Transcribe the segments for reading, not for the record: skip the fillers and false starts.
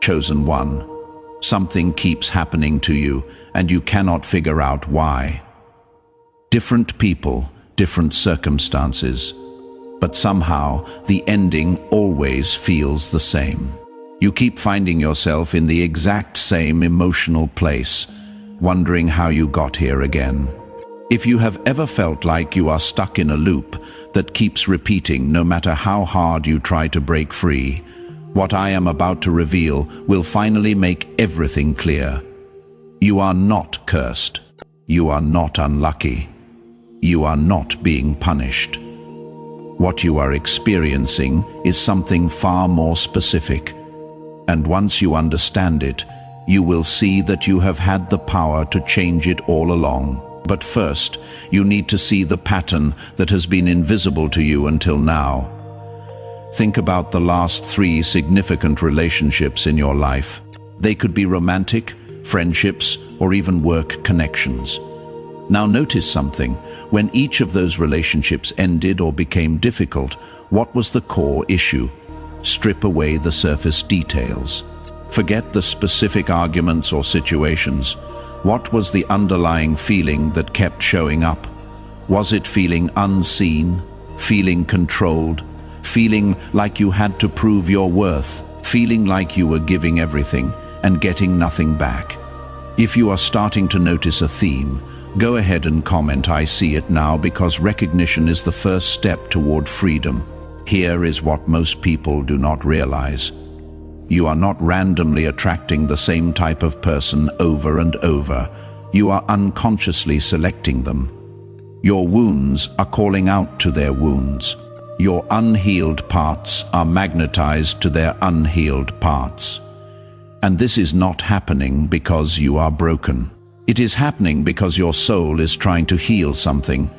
chosen one. Something keeps happening to you, and you cannot figure out why. Different people, different circumstances, but somehow the ending always feels the same. You keep finding yourself in the exact same emotional place, wondering how you got here again. If you have ever felt like you are stuck in a loop that keeps repeating no matter how hard you try to break free, what I am about to reveal will finally make everything clear. You are not cursed. You are not unlucky. You are not being punished. What you are experiencing is something far more specific. And once you understand it, you will see that you have had the power to change it all along. But first, you need to see the pattern that has been invisible to you until now. Think about the last 3 significant relationships in your life. They could be romantic, friendships, or even work connections. Now notice something. When each of those relationships ended or became difficult, what was the core issue? Strip away the surface details. Forget the specific arguments or situations. What was the underlying feeling that kept showing up? Was it feeling unseen, feeling controlled, feeling like you had to prove your worth, feeling like you were giving everything and getting nothing back? If you are starting to notice a theme, go ahead and comment "I see it now," because recognition is the first step toward freedom. Here is what most people do not realize. You are not randomly attracting the same type of person over and over. You are unconsciously selecting them. Your wounds are calling out to their wounds. Your unhealed parts are magnetized to their unhealed parts. And this is not happening because you are broken. It is happening because your soul is trying to heal something,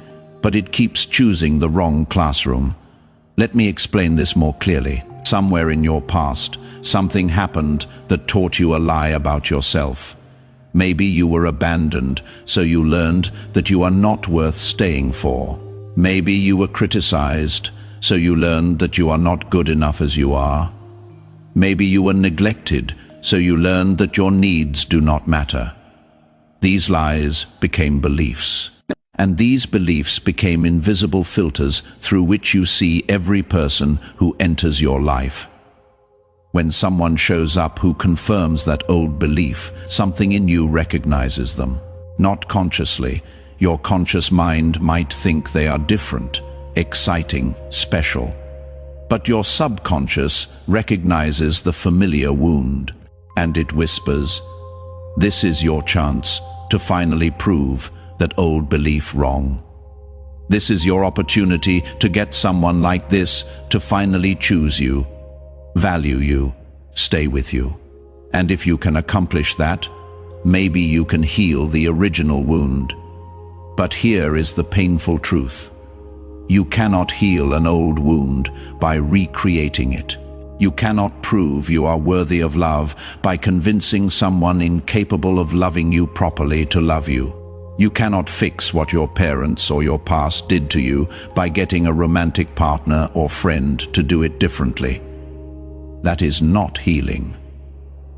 but it keeps choosing the wrong classroom. Let me explain this more clearly. Somewhere in your past, something happened that taught you a lie about yourself. Maybe you were abandoned, so you learned that you are not worth staying for. Maybe you were criticized, so you learned that you are not good enough as you are. Maybe you were neglected, so you learned that your needs do not matter. These lies became beliefs. And these beliefs became invisible filters through which you see every person who enters your life. When someone shows up who confirms that old belief, something in you recognizes them. Not consciously, your conscious mind might think they are different, exciting, special. But your subconscious recognizes the familiar wound, and it whispers, "This is your chance to finally prove that old belief wrong. This is your opportunity to get someone like this to finally choose you, value you, stay with you. And if you can accomplish that, maybe you can heal the original wound. But here is the painful truth. You cannot heal an old wound by recreating it. You cannot prove you are worthy of love by convincing someone incapable of loving you properly to love you. You cannot fix what your parents or your past did to you by getting a romantic partner or friend to do it differently. That is not healing.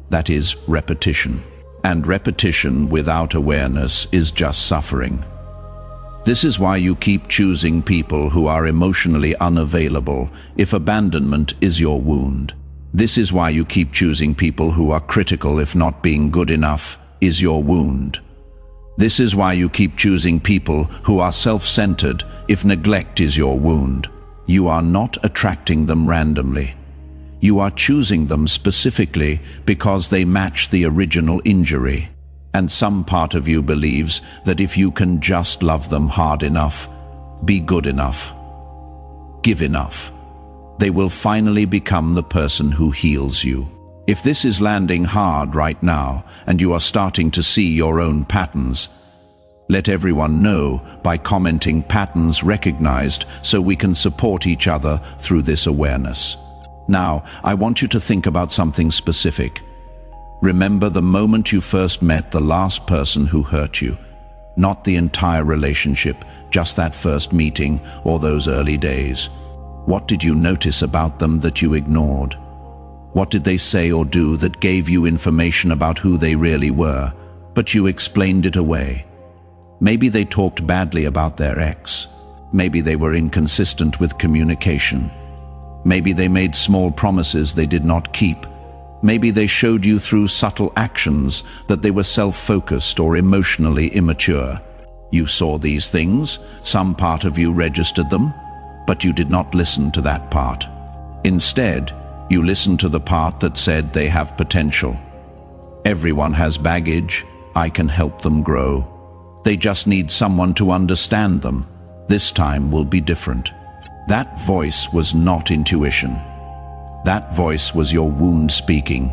That is repetition. And repetition without awareness is just suffering. This is why you keep choosing people who are emotionally unavailable if abandonment is your wound. This is why you keep choosing people who are critical if not being good enough is your wound. This is why you keep choosing people who are self-centered if neglect is your wound. You are not attracting them randomly. You are choosing them specifically because they match the original injury. And some part of you believes that if you can just love them hard enough, be good enough, give enough, they will finally become the person who heals you. If this is landing hard right now and you are starting to see your own patterns, let everyone know by commenting "patterns recognized" so we can support each other through this awareness. Now, I want you to think about something specific. Remember the moment you first met the last person who hurt you. Not the entire relationship, just that first meeting or those early days. What did you notice about them that you ignored? What did they say or do that gave you information about who they really were, but you explained it away? Maybe they talked badly about their ex. Maybe they were inconsistent with communication. Maybe they made small promises they did not keep. Maybe they showed you through subtle actions that they were self-focused or emotionally immature. You saw these things, some part of you registered them, but you did not listen to that part. Instead, you listened to the part that said they have potential. Everyone has baggage. I can help them grow. They just need someone to understand them. This time will be different. That voice was not intuition. That voice was your wound speaking.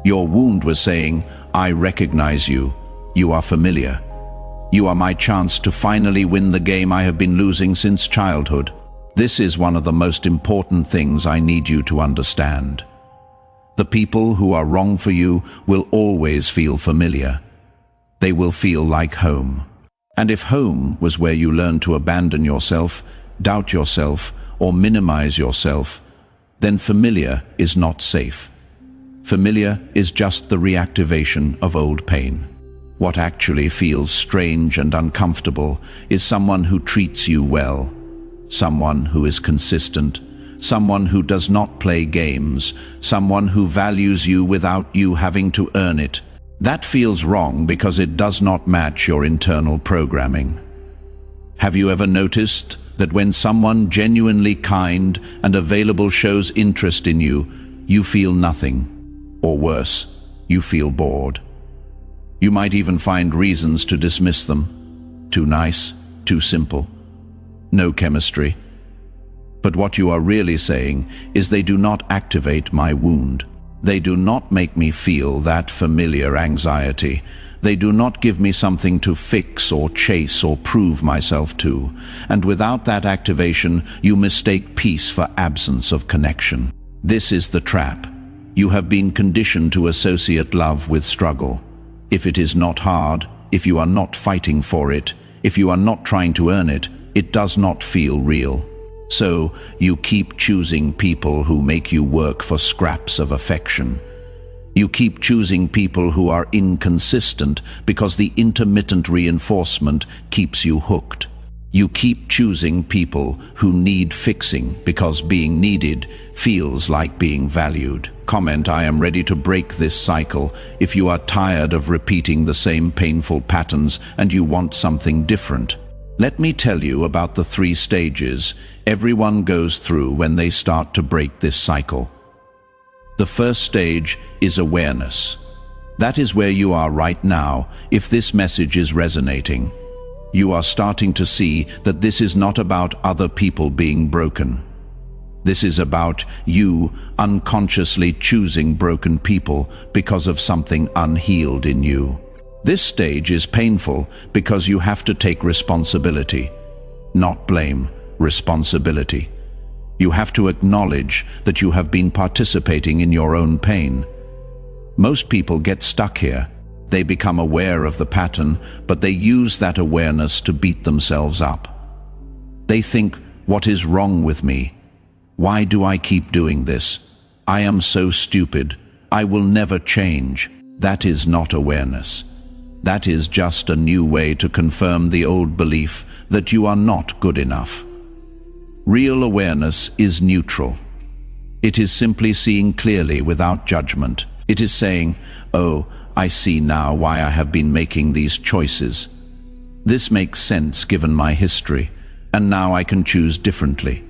Your wound was saying, I recognize you. You are familiar. You are my chance to finally win the game I have been losing since childhood. This is one of the most important things I need you to understand. The people who are wrong for you will always feel familiar. They will feel like home. And if home was where you learned to abandon yourself, doubt yourself, or minimize yourself, then familiar is not safe. Familiar is just the reactivation of old pain. What actually feels strange and uncomfortable is someone who treats you well, someone who is consistent, someone who does not play games, someone who values you without you having to earn it. That feels wrong because it does not match your internal programming. Have you ever noticed that when someone genuinely kind and available shows interest in you, you feel nothing? Or worse, you feel bored. You might even find reasons to dismiss them. Too nice, too simple, no chemistry. But what you are really saying is they do not activate my wound. They do not make me feel that familiar anxiety. They do not give me something to fix or chase or prove myself to. And without that activation, you mistake peace for absence of connection. This is the trap. You have been conditioned to associate love with struggle. If it is not hard, if you are not fighting for it, if you are not trying to earn it, it does not feel real. So you keep choosing people who make you work for scraps of affection. You keep choosing people who are inconsistent because the intermittent reinforcement keeps you hooked. You keep choosing people who need fixing because being needed feels like being valued. Comment, I am ready to break this cycle if you are tired of repeating the same painful patterns and you want something different. Let me tell you about the 3 stages everyone goes through when they start to break this cycle. The first stage is awareness. That is where you are right now if this message is resonating. You are starting to see that this is not about other people being broken. This is about you unconsciously choosing broken people because of something unhealed in you. This stage is painful because you have to take responsibility, not blame, responsibility. You have to acknowledge that you have been participating in your own pain. Most people get stuck here. They become aware of the pattern, but they use that awareness to beat themselves up. They think, what is wrong with me? Why do I keep doing this? I am so stupid. I will never change. That is not awareness. That is just a new way to confirm the old belief that you are not good enough. Real awareness is neutral. It is simply seeing clearly without judgment. It is saying, oh, I see now why I have been making these choices. This makes sense given my history, and now I can choose differently.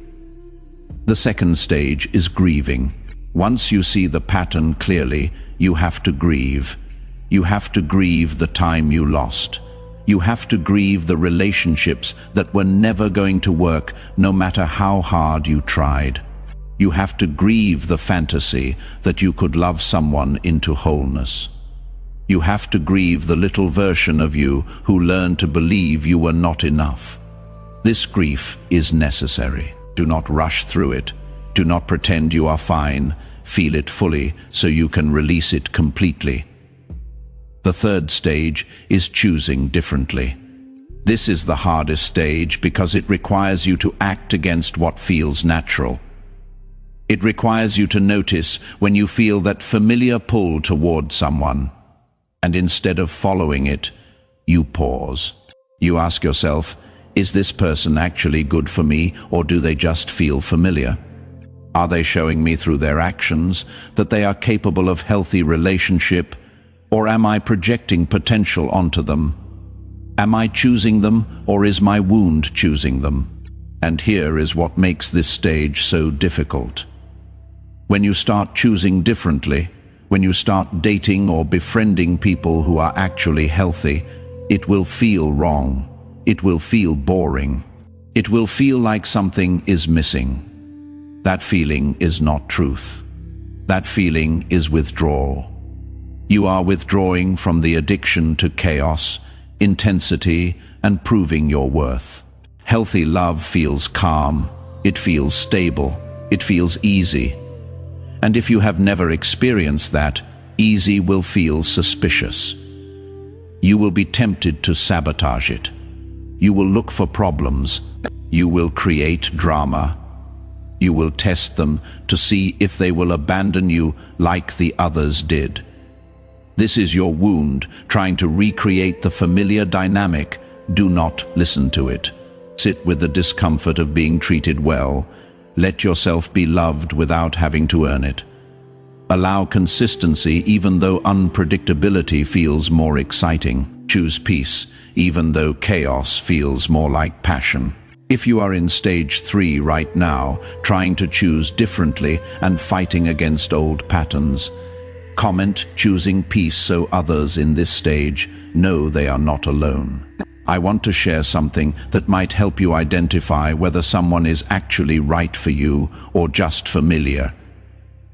The second stage is grieving. Once you see the pattern clearly, you have to grieve. You have to grieve the time you lost. You have to grieve the relationships that were never going to work, no matter how hard you tried. You have to grieve the fantasy that you could love someone into wholeness. You have to grieve the little version of you who learned to believe you were not enough. This grief is necessary. Do not rush through it. Do not pretend you are fine. Feel it fully so you can release it completely. The third stage is choosing differently. This is the hardest stage because it requires you to act against what feels natural. It requires you to notice when you feel that familiar pull toward someone, and instead of following it, you pause. You ask yourself, is this person actually good for me, or do they just feel familiar? Are they showing me through their actions that they are capable of healthy relationship, or am I projecting potential onto them? Am I choosing them, or is my wound choosing them? And here is what makes this stage so difficult. When you start choosing differently, when you start dating or befriending people who are actually healthy, it will feel wrong. It will feel boring. It will feel like something is missing. That feeling is not truth. That feeling is withdrawal. You are withdrawing from the addiction to chaos, intensity, and proving your worth. Healthy love feels calm. It feels stable. It feels easy. And if you have never experienced that, easy will feel suspicious. You will be tempted to sabotage it. You will look for problems. You will create drama. You will test them to see if they will abandon you like the others did. This is your wound, trying to recreate the familiar dynamic. Do not listen to it. Sit with the discomfort of being treated well. Let yourself be loved without having to earn it. Allow consistency even though unpredictability feels more exciting. Choose peace even though chaos feels more like passion. If you are in stage 3 right now, trying to choose differently and fighting against old patterns, comment choosing peace so others in this stage know they are not alone. I want to share something that might help you identify whether someone is actually right for you or just familiar.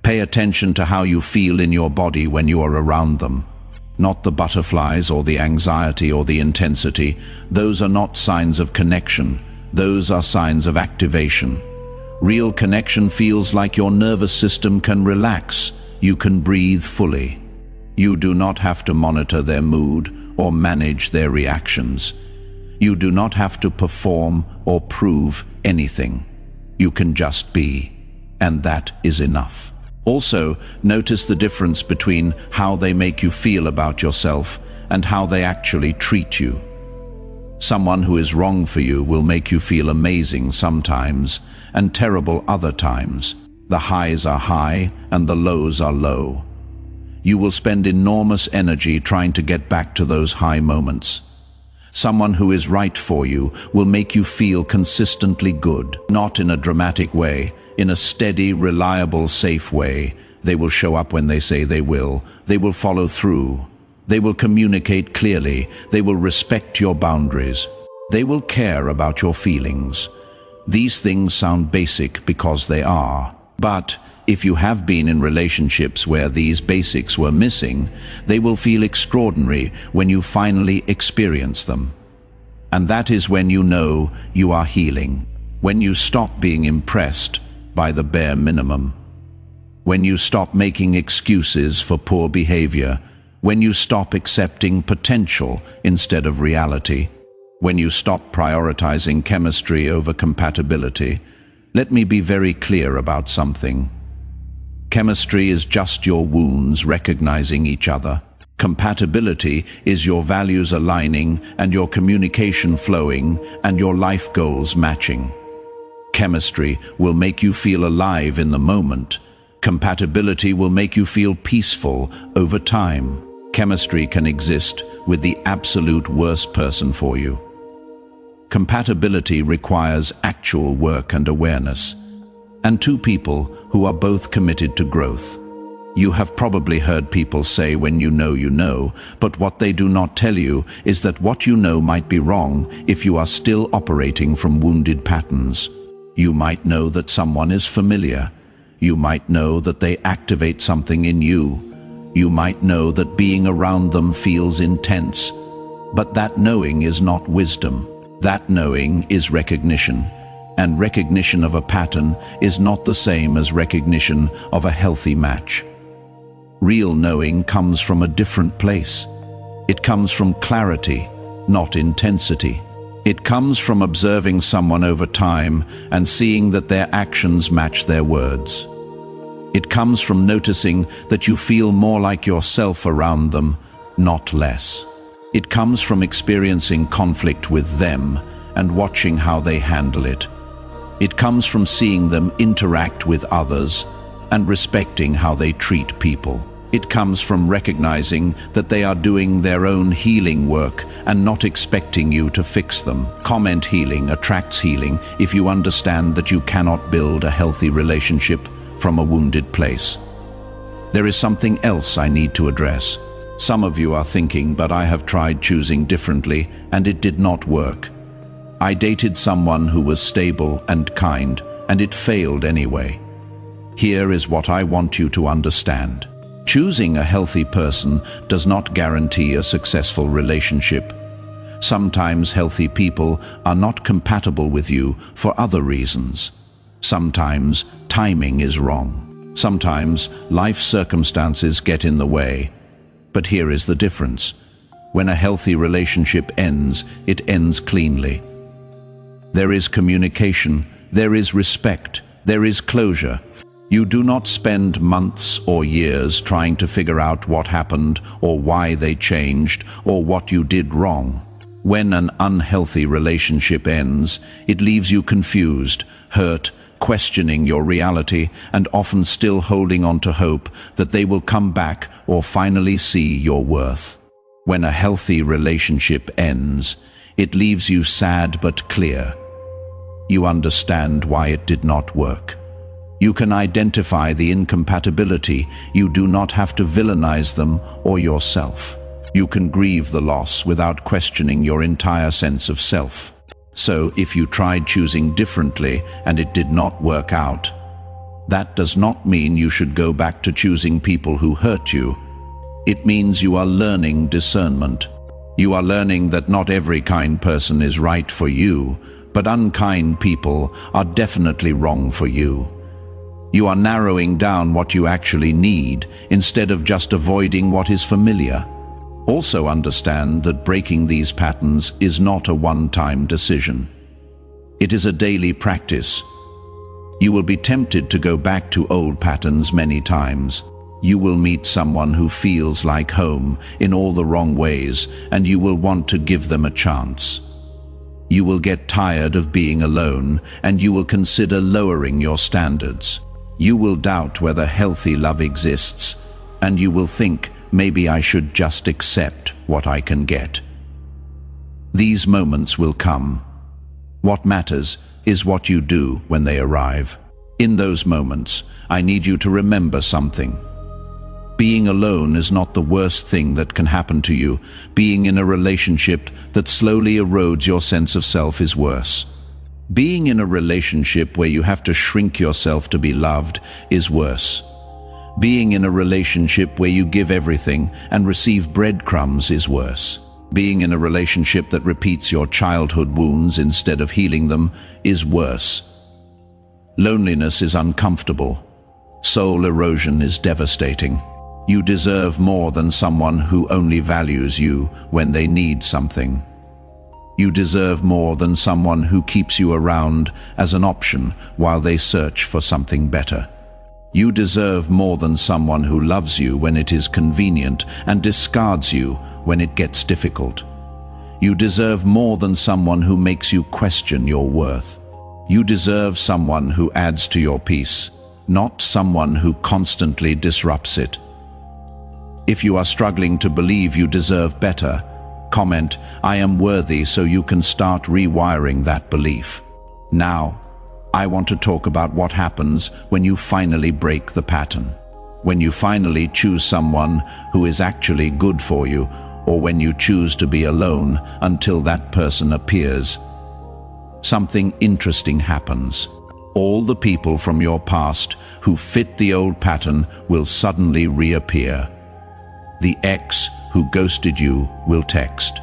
Pay attention to how you feel in your body when you are around them. Not the butterflies or the anxiety or the intensity. Those are not signs of connection. Those are signs of activation. Real connection feels like your nervous system can relax. You can breathe fully. You do not have to monitor their mood or manage their reactions. You do not have to perform or prove anything. You can just be, and that is enough. Also, notice the difference between how they make you feel about yourself and how they actually treat you. Someone who is wrong for you will make you feel amazing sometimes and terrible other times. The highs are high and the lows are low. You will spend enormous energy trying to get back to those high moments. Someone who is right for you will make you feel consistently good, not in a dramatic way, in a steady, reliable, safe way. They will show up when they say they will. They will follow through. They will communicate clearly. They will respect your boundaries. They will care about your feelings. These things sound basic because they are. But if you have been in relationships where these basics were missing, they will feel extraordinary when you finally experience them. And that is when you know you are healing. When you stop being impressed by the bare minimum. When you stop making excuses for poor behavior. When you stop accepting potential instead of reality. When you stop prioritizing chemistry over compatibility. Let me be very clear about something. Chemistry is just your wounds recognizing each other. Compatibility is your values aligning and your communication flowing and your life goals matching. Chemistry will make you feel alive in the moment. Compatibility will make you feel peaceful over time. Chemistry can exist with the absolute worst person for you. Compatibility requires actual work and awareness, and two people who are both committed to growth. You have probably heard people say when you know, but what they do not tell you is that what you know might be wrong if you are still operating from wounded patterns. You might know that someone is familiar. You might know that they activate something in you. You might know that being around them feels intense. But that knowing is not wisdom. That knowing is recognition. And recognition of a pattern is not the same as recognition of a healthy match. Real knowing comes from a different place. It comes from clarity, not intensity. It comes from observing someone over time and seeing that their actions match their words. It comes from noticing that you feel more like yourself around them, not less. It comes from experiencing conflict with them and watching how they handle it. It comes from seeing them interact with others and respecting how they treat people. It comes from recognizing that they are doing their own healing work and not expecting you to fix them. Comment healing attracts healing if you understand that you cannot build a healthy relationship from a wounded place. There is something else I need to address. Some of you are thinking, but I have tried choosing differently and it did not work. I dated someone who was stable and kind, and it failed anyway. Here is what I want you to understand. Choosing a healthy person does not guarantee a successful relationship. Sometimes healthy people are not compatible with you for other reasons. Sometimes timing is wrong. Sometimes life circumstances get in the way. But here is the difference. When a healthy relationship ends, it ends cleanly. There is communication, there is respect, there is closure. You do not spend months or years trying to figure out what happened or why they changed or what you did wrong. When an unhealthy relationship ends, it leaves you confused, hurt, questioning your reality, and often still holding on to hope that they will come back or finally see your worth. When a healthy relationship ends, it leaves you sad but clear. You understand why it did not work. You can identify the incompatibility. You do not have to villainize them or yourself. You can grieve the loss without questioning your entire sense of self. So if you tried choosing differently and it did not work out, that does not mean you should go back to choosing people who hurt you. It means you are learning discernment. You are learning that not every kind person is right for you, but unkind people are definitely wrong for you. You are narrowing down what you actually need instead of just avoiding what is familiar. Also understand that breaking these patterns is not a one-time decision. It is a daily practice. You will be tempted to go back to old patterns many times. You will meet someone who feels like home in all the wrong ways, and you will want to give them a chance. You will get tired of being alone, and you will consider lowering your standards. You will doubt whether healthy love exists, and you will think, maybe I should just accept what I can get. These moments will come. What matters is what you do when they arrive. In those moments, I need you to remember something. Being alone is not the worst thing that can happen to you. Being in a relationship that slowly erodes your sense of self is worse. Being in a relationship where you have to shrink yourself to be loved is worse. Being in a relationship where you give everything and receive breadcrumbs is worse. Being in a relationship that repeats your childhood wounds instead of healing them is worse. Loneliness is uncomfortable. Soul erosion is devastating. You deserve more than someone who only values you when they need something. You deserve more than someone who keeps you around as an option while they search for something better. You deserve more than someone who loves you when it is convenient and discards you when it gets difficult. You deserve more than someone who makes you question your worth. You deserve someone who adds to your peace, not someone who constantly disrupts it. If you are struggling to believe you deserve better, comment, "I am worthy," so you can start rewiring that belief. Now, I want to talk about what happens when you finally break the pattern. When you finally choose someone who is actually good for you, or when you choose to be alone until that person appears. Something interesting happens. All the people from your past who fit the old pattern will suddenly reappear. The ex who ghosted you will text.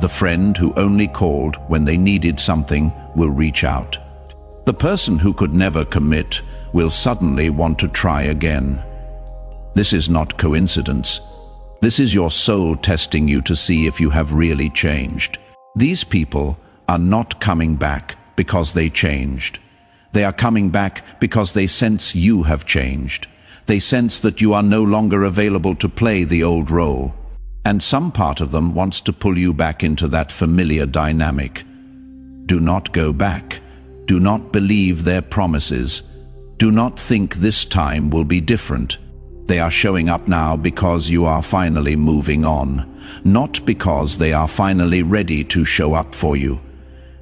The friend who only called when they needed something will reach out. The person who could never commit will suddenly want to try again. This is not coincidence. This is your soul testing you to see if you have really changed. These people are not coming back because they changed. They are coming back because they sense you have changed. They sense that you are no longer available to play the old role. And some part of them wants to pull you back into that familiar dynamic. Do not go back. Do not believe their promises. Do not think this time will be different. They are showing up now because you are finally moving on, not because they are finally ready to show up for you.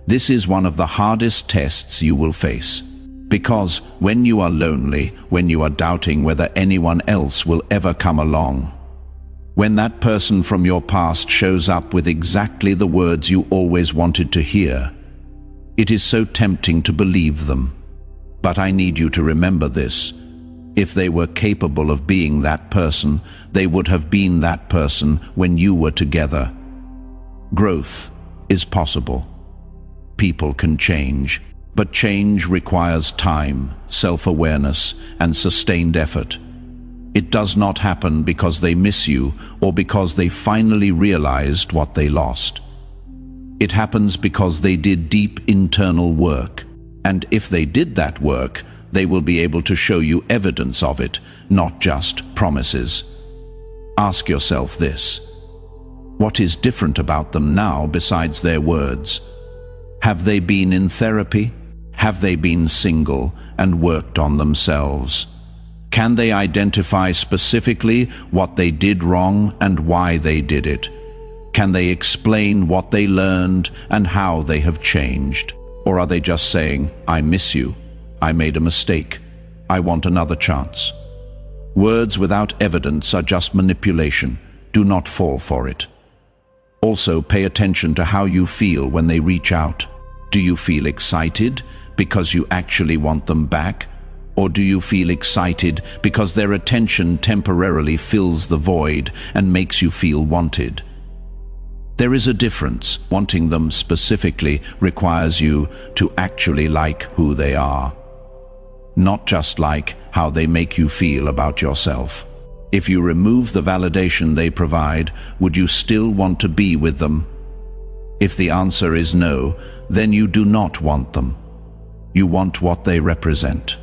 This is one of the hardest tests you will face. Because when you are lonely, when you are doubting whether anyone else will ever come along, when that person from your past shows up with exactly the words you always wanted to hear, it is so tempting to believe them. But I need you to remember this. If they were capable of being that person, they would have been that person when you were together. Growth is possible. People can change, but change requires time, self-awareness, and sustained effort. It does not happen because they miss you or because they finally realized what they lost. It happens because they did deep internal work. And if they did that work, they will be able to show you evidence of it, not just promises. Ask yourself this: what is different about them now besides their words? Have they been in therapy? Have they been single and worked on themselves? Can they identify specifically what they did wrong and why they did it? Can they explain what they learned and how they have changed? Or are they just saying, "I miss you, I made a mistake, I want another chance"? Words without evidence are just manipulation. Do not fall for it. Also, pay attention to how you feel when they reach out. Do you feel excited because you actually want them back? Or do you feel excited because their attention temporarily fills the void and makes you feel wanted? There is a difference. Wanting them specifically requires you to actually like who they are, not just like how they make you feel about yourself. If you remove the validation they provide, would you still want to be with them? If the answer is no, then you do not want them. You want what they represent.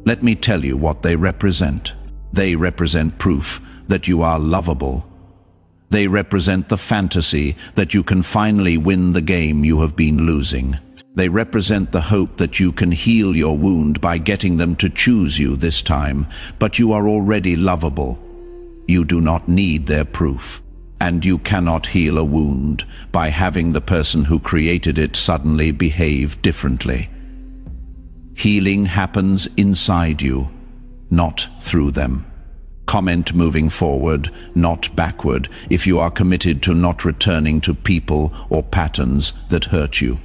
Let me tell you what they represent. They represent proof that you are lovable. They represent the fantasy that you can finally win the game you have been losing. They represent the hope that you can heal your wound by getting them to choose you this time, but you are already lovable. You do not need their proof. And you cannot heal a wound by having the person who created it suddenly behave differently. Healing happens inside you, not through them. Comment moving forward, not backward, if you are committed to not returning to people or patterns that hurt you.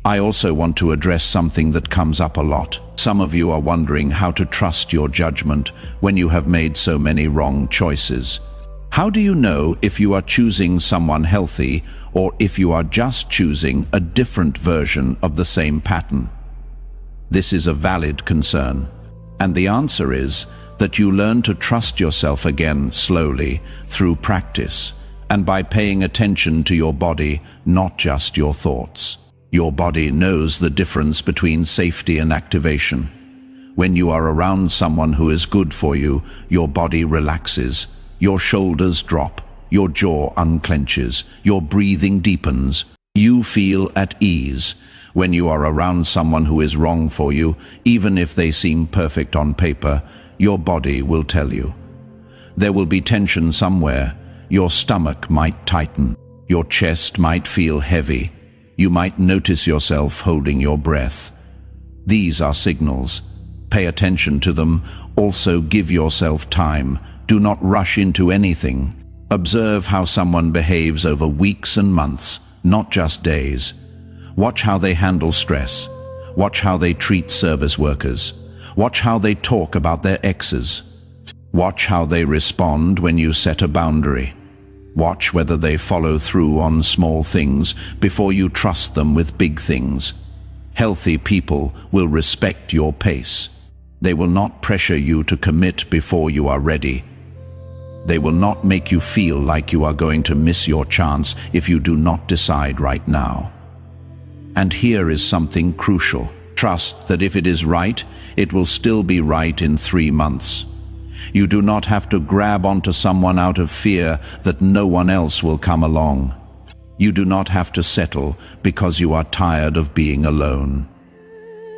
I also want to address something that comes up a lot. Some of you are wondering how to trust your judgment when you have made so many wrong choices. How do you know if you are choosing someone healthy or if you are just choosing a different version of the same pattern? This is a valid concern, and the answer is that you learn to trust yourself again slowly through practice and by paying attention to your body, not just your thoughts. Your body knows the difference between safety and activation. When you are around someone who is good for you, your body relaxes, your shoulders drop, your jaw unclenches, your breathing deepens. You feel at ease. When you are around someone who is wrong for you, even if they seem perfect on paper, your body will tell you. There will be tension somewhere. Your stomach might tighten. Your chest might feel heavy. You might notice yourself holding your breath. These are signals. Pay attention to them. Also, give yourself time. Do not rush into anything. Observe how someone behaves over weeks and months, not just days. Watch how they handle stress. Watch how they treat service workers. Watch how they talk about their exes. Watch how they respond when you set a boundary. Watch whether they follow through on small things before you trust them with big things. Healthy people will respect your pace. They will not pressure you to commit before you are ready. They will not make you feel like you are going to miss your chance if you do not decide right now. And here is something crucial. Trust that if it is right, it will still be right in 3 months. You do not have to grab onto someone out of fear that no one else will come along. You do not have to settle because you are tired of being alone.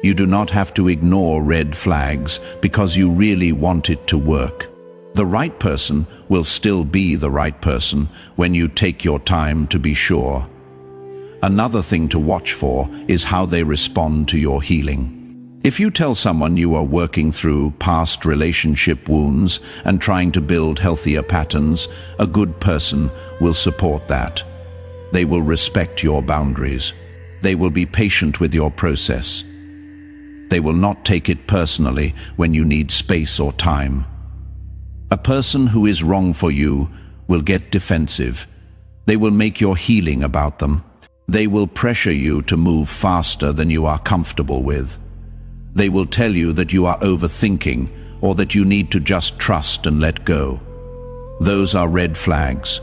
You do not have to ignore red flags because you really want it to work. The right person will still be the right person when you take your time to be sure. Another thing to watch for is how they respond to your healing. If you tell someone you are working through past relationship wounds and trying to build healthier patterns, a good person will support that. They will respect your boundaries. They will be patient with your process. They will not take it personally when you need space or time. A person who is wrong for you will get defensive. They will make your healing about them. They will pressure you to move faster than you are comfortable with. They will tell you that you are overthinking or that you need to just trust and let go. Those are red flags.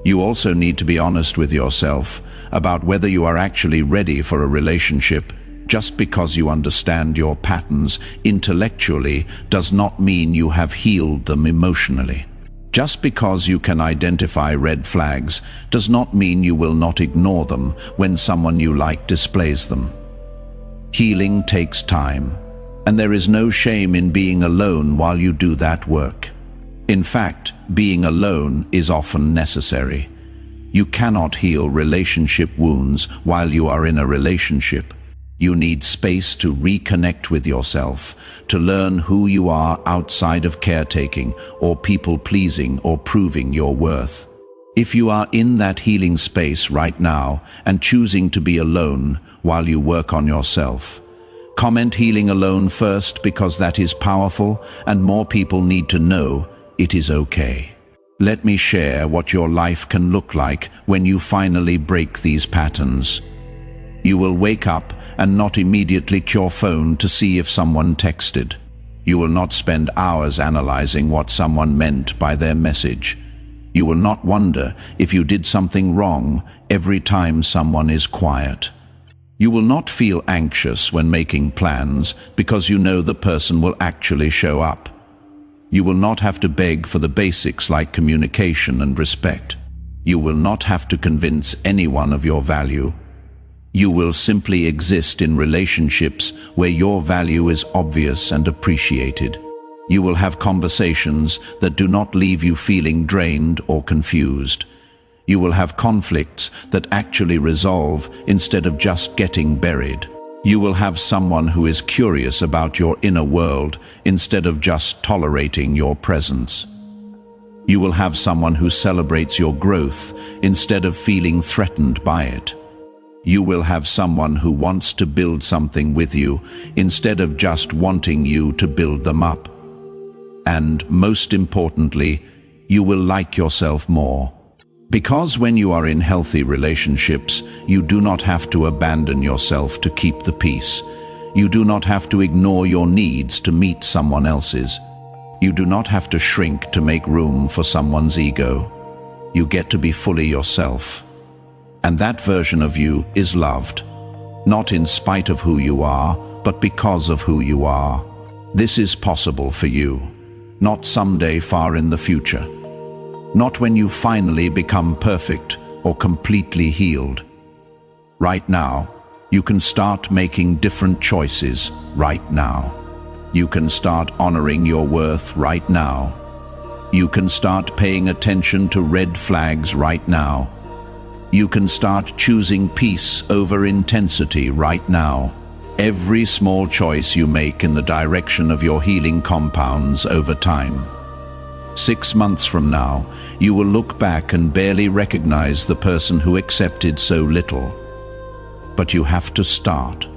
You also need to be honest with yourself about whether you are actually ready for a relationship. Just because you understand your patterns intellectually does not mean you have healed them emotionally. Just because you can identify red flags does not mean you will not ignore them when someone you like displays them. Healing takes time, and there is no shame in being alone while you do that work. In fact, being alone is often necessary. You cannot heal relationship wounds while you are in a relationship. You need space to reconnect with yourself, to learn who you are outside of caretaking or people-pleasing or proving your worth. If you are in that healing space right now and choosing to be alone while you work on yourself, comment healing alone first because that is powerful and more people need to know it is okay. Let me share what your life can look like when you finally break these patterns. You will wake up and not immediately check your phone to see if someone texted. You will not spend hours analyzing what someone meant by their message. You will not wonder if you did something wrong every time someone is quiet. You will not feel anxious when making plans because you know the person will actually show up. You will not have to beg for the basics like communication and respect. You will not have to convince anyone of your value. You will simply exist in relationships where your value is obvious and appreciated. You will have conversations that do not leave you feeling drained or confused. You will have conflicts that actually resolve instead of just getting buried. You will have someone who is curious about your inner world instead of just tolerating your presence. You will have someone who celebrates your growth instead of feeling threatened by it. You will have someone who wants to build something with you instead of just wanting you to build them up. And most importantly, you will like yourself more. Because when you are in healthy relationships, you do not have to abandon yourself to keep the peace. You do not have to ignore your needs to meet someone else's. You do not have to shrink to make room for someone's ego. You get to be fully yourself. And that version of you is loved, not in spite of who you are, but because of who you are. This is possible for you, not someday far in the future. Not when you finally become perfect or completely healed. Right now, you can start making different choices right now. You can start honoring your worth right now. You can start paying attention to red flags right now. You can start choosing peace over intensity right now. Every small choice you make in the direction of your healing compounds over time. 6 months from now, you will look back and barely recognize the person who accepted so little. But you have to start.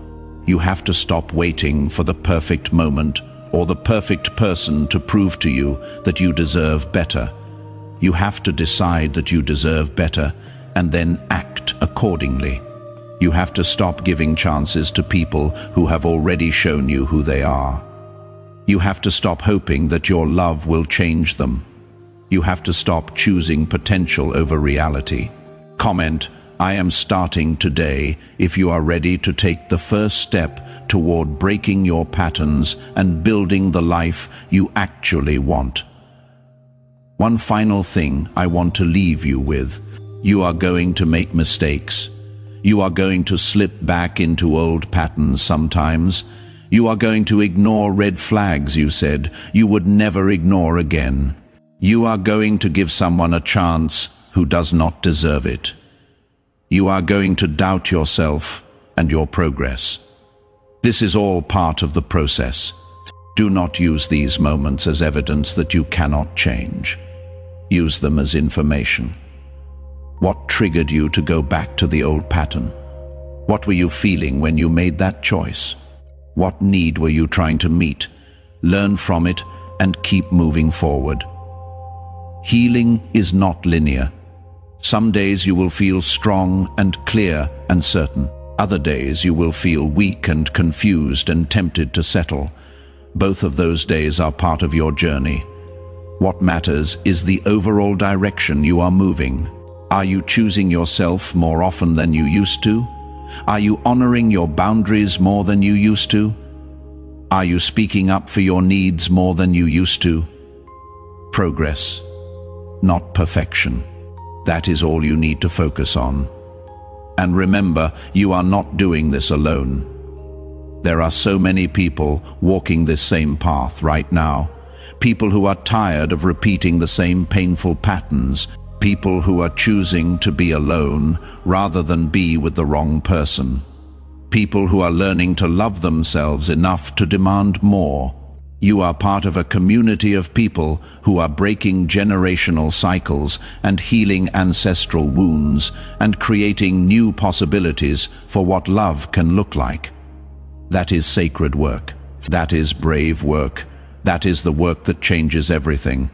You have to stop waiting for the perfect moment or the perfect person to prove to you that you deserve better. You have to decide that you deserve better and then act accordingly. You have to stop giving chances to people who have already shown you who they are. You have to stop hoping that your love will change them. You have to stop choosing potential over reality. Comment, I am starting today if you are ready to take the first step toward breaking your patterns and building the life you actually want. One final thing I want to leave you with. You are going to make mistakes. You are going to slip back into old patterns sometimes. You are going to ignore red flags you said you would never ignore again. You are going to give someone a chance who does not deserve it. You are going to doubt yourself and your progress. This is all part of the process. Do not use these moments as evidence that you cannot change. Use them as information. What triggered you to go back to the old pattern? What were you feeling when you made that choice? What need were you trying to meet? Learn from it and keep moving forward. Healing is not linear. Some days you will feel strong and clear and certain. Other days you will feel weak and confused and tempted to settle. Both of those days are part of your journey. What matters is the overall direction you are moving. Are you choosing yourself more often than you used to? Are you honoring your boundaries more than you used to? Are you speaking up for your needs more than you used to? Progress, not perfection. That is all you need to focus on. And remember, you are not doing this alone. There are so many people walking this same path right now. People who are tired of repeating the same painful patterns. People who are choosing to be alone rather than be with the wrong person. People who are learning to love themselves enough to demand more. You are part of a community of people who are breaking generational cycles and healing ancestral wounds and creating new possibilities for what love can look like. That is sacred work. That is brave work. That is the work that changes everything.